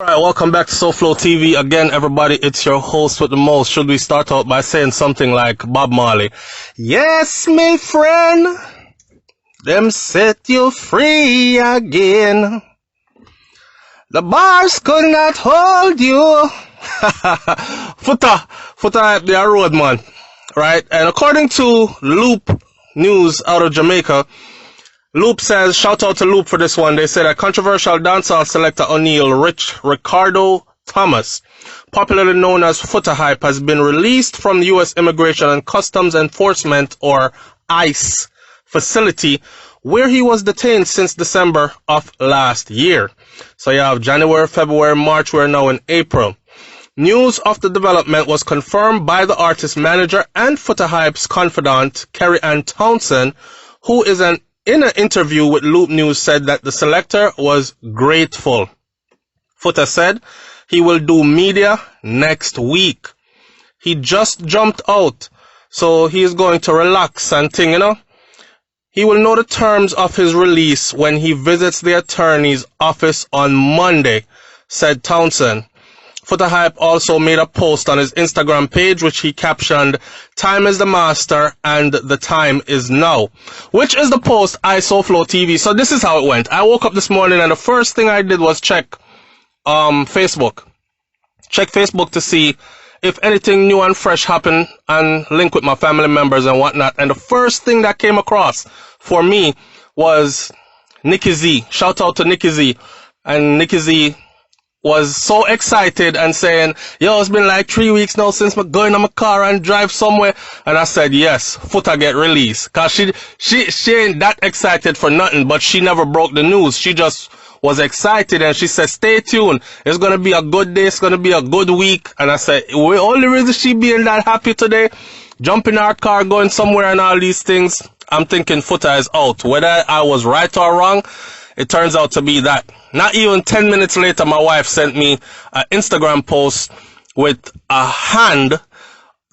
Alright, welcome back to SouFLoTV. Again, everybody, it's your host with the most. Should we start out by saying something like Bob Marley? Yes, my friend, them set you free again. The bars could not hold you. Foota, they are road man, right? And according to Loop News out of Jamaica, Loop says, shout out to Loop for this one. They say that controversial dancehall selector O'Neal Ricardo Thomas, popularly known as Foota Hype, has been released from the U.S. Immigration and Customs Enforcement, or ICE, facility where he was detained since December of last year. So you have January, February, March, we're now in April. News of the development was confirmed by the artist manager and Foota Hype's confidant, Kerry Ann Townsend, who is in an interview with Loop News said that the selector was grateful. Foota said he will do media next week. He just jumped out, so he is going to relax and thing, you know. He will know the terms of his release when he visits the attorney's office on Monday, said Townsend. Foota Hype also made a post on his Instagram page, which he captioned, "Time is the master and the time is now," which is the post I SouFLoTV. So this is how it went. I woke up this morning and the first thing I did was check Facebook. Check Facebook to see if anything new and fresh happened and link with my family members and whatnot. And the first thing that came across for me was Nikki Z. Shout out to Nikki Z. And Nikki Z was so excited and saying, yo, it's been like 3 weeks now since I'm going on my car and drive somewhere. And I said, yes, Foota get released. Cause she ain't that excited for nothing, but she never broke the news. She just was excited and she said, stay tuned. It's going to be a good day. It's going to be a good week. And I said, the only reason she being that happy today, jumping in our car, going somewhere and all these things, I'm thinking Foota is out. Whether I was right or wrong, it turns out to be that. Not even 10 minutes later, my wife sent me an Instagram post with a hand,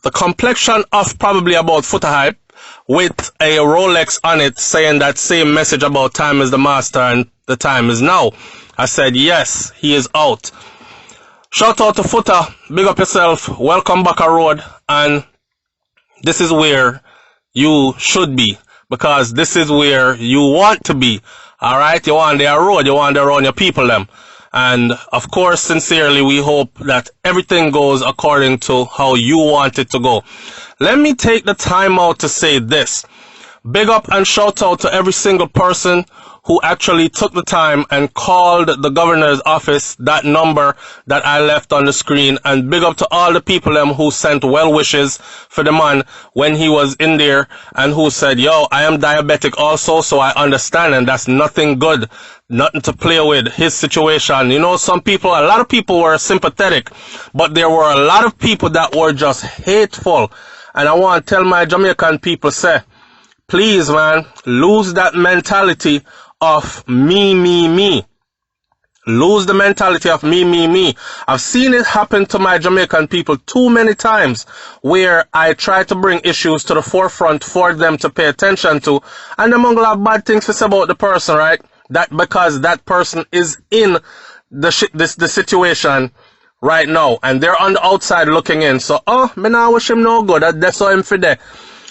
the complexion of probably about Foota Hype, with a Rolex on it saying that same message about time is the master and the time is now. I said, yes, he is out. Shout out to Foota, big up yourself, welcome back a road, and this is where you should be, because this is where you want to be. Alright, you want their road, you want their own your people them. And of course, sincerely, we hope that everything goes according to how you want it to go. Let me take the time out to say this. Big up and shout out to every single person who actually took the time and called the governor's office, that number that I left on the screen. And big up to all the people who sent well wishes for the man when he was in there and who said, yo, I am diabetic also, so I understand, and that's nothing good, nothing to play with, his situation. You know, a lot of people were sympathetic, but there were a lot of people that were just hateful. And I want to tell my Jamaican people, say, please, man, lose that mentality of me. Lose the mentality of me. I've seen it happen to my Jamaican people too many times, where I try to bring issues to the forefront for them to pay attention to, and among a lot of bad things to say about the person, right? That because that person is in the situation right now, and they're on the outside looking in. So, me now wish him no good. That's how him for there.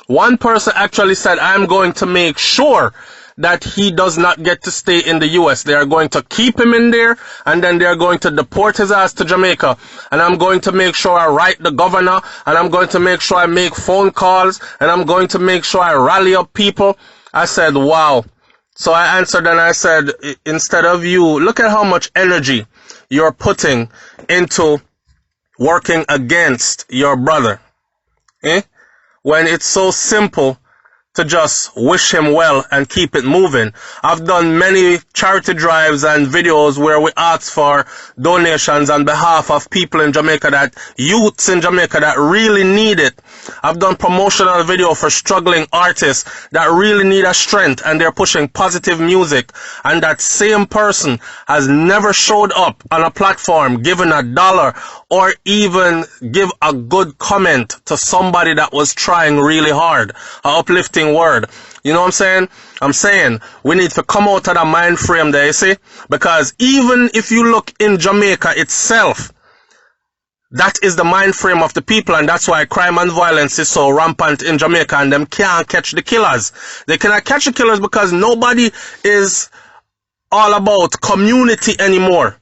One person actually said, I'm going to make sure that he does not get to stay in the U.S. They are going to keep him in there, and then they are going to deport his ass to Jamaica. And I'm going to make sure I write the governor, and I'm going to make sure I make phone calls, and I'm going to make sure I rally up people. I said, wow. So I answered and I said, instead of you, look at how much energy you're putting into working against your brother. When it's so simple to just wish him well and keep it moving. I've done many charity drives and videos where we ask for donations on behalf of people in Jamaica, that youths in Jamaica that really need it. I've done promotional video for struggling artists that really need a strength and they're pushing positive music. And that same person has never showed up on a platform, given $1 or even give a good comment to somebody that was trying really hard. An uplifting word. You know what I'm saying? I'm saying we need to come out of the mind frame there, you see? Because even if you look in Jamaica itself, that is the mind frame of the people, and that's why crime and violence is so rampant in Jamaica, and them can't catch the killers. They cannot catch the killers because nobody is all about community anymore.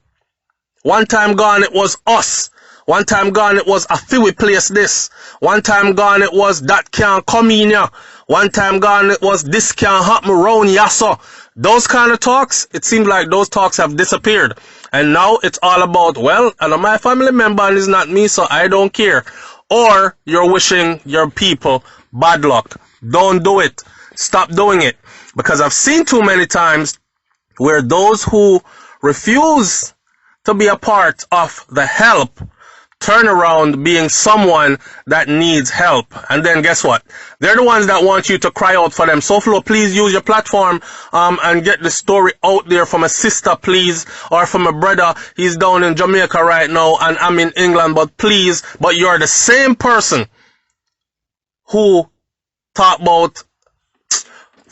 One time gone, it was us. One time gone, it was a few place this. One time gone, it was that can't come in here. One time gone, it was this can't happen around yasso. Those kind of talks, it seems like those talks have disappeared. And now it's all about, well, and my family member and it's not me, so I don't care. Or you're wishing your people bad luck. Don't do it. Stop doing it. Because I've seen too many times where those who refuse to be a part of the help turn around being someone that needs help. And then guess what? They're the ones that want you to cry out for them. SouFlo, please use your platform and get the story out there from a sister, please, or from a brother. He's down in Jamaica right now and I'm in England, but please, but you're the same person who talk about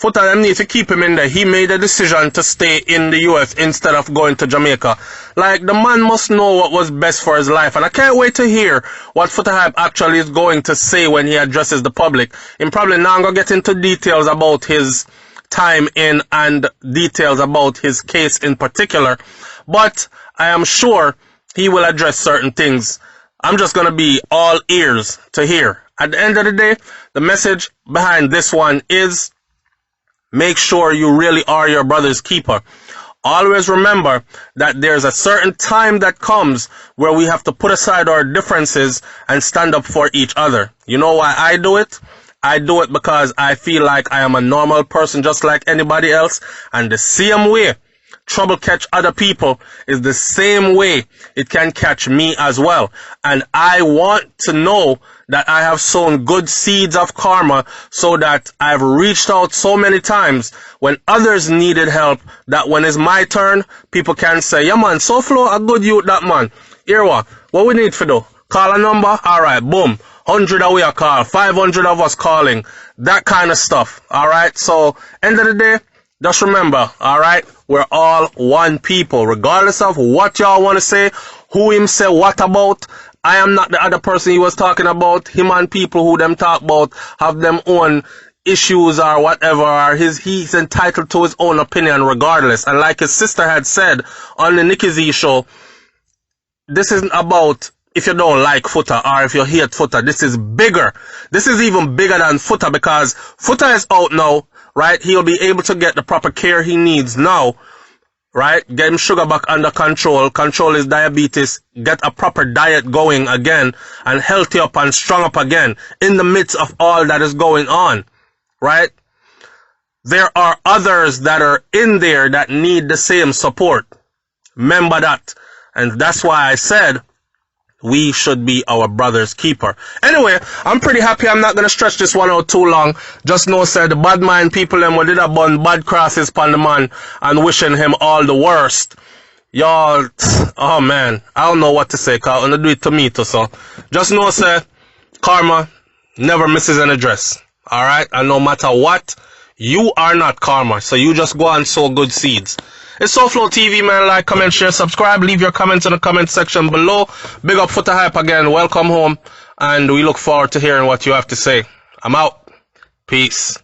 Foota, them need to keep him in there. He made a decision to stay in the US instead of going to Jamaica. Like, the man must know what was best for his life. And I can't wait to hear what Foota Hype actually is going to say when he addresses the public. And probably now I'm going to get into details about his time in and details about his case in particular. But I am sure he will address certain things. I'm just going to be all ears to hear. At the end of the day, the message behind this one is, make sure you really are your brother's keeper. Always remember that there's a certain time that comes where we have to put aside our differences and stand up for each other. You know why I do it? I do it because I feel like I am a normal person just like anybody else. And the same way trouble catch other people is the same way it can catch me as well. And I want to know that I have sown good seeds of karma so that I've reached out so many times when others needed help that when it's my turn, people can say, yeah man, SouFlo, a good youth that man. Here what we need to do? Call a number? Alright, boom. 100 away a call, 500 of us calling. That kind of stuff. Alright, so end of the day, just remember, alright, we're all one people. Regardless of what y'all want to say, who him say what about, I am not the other person he was talking about. Him and people who them talk about have them own issues or whatever. Or he's entitled to his own opinion regardless. And like his sister had said on the Nikki Z show, this isn't about if you don't like Foota or if you hate Foota. This is bigger. This is even bigger than Foota because Foota is out now, right? He'll be able to get the proper care he needs now. Right? Get him sugar back under control. Control his diabetes. Get a proper diet going again. And healthy up and strong up again. In the midst of all that is going on. Right? There are others that are in there that need the same support. Remember that. And that's why I said we should be our brother's keeper. Anyway, I'm pretty happy. I'm not going to stretch this one out too long. Just know, sir, the bad mind people them did a bun bad crosses upon the man and wishing him all the worst. Y'all, oh man, I don't know what to say, cause I'm going to do it to me too, so. Just know, sir, karma never misses an address. Alright? And no matter what, you are not karma. So you just go and sow good seeds. It's SouFLoTV, man. Like, comment, share, subscribe. Leave your comments in the comment section below. Big up Foota Hype again. Welcome home. And we look forward to hearing what you have to say. I'm out. Peace.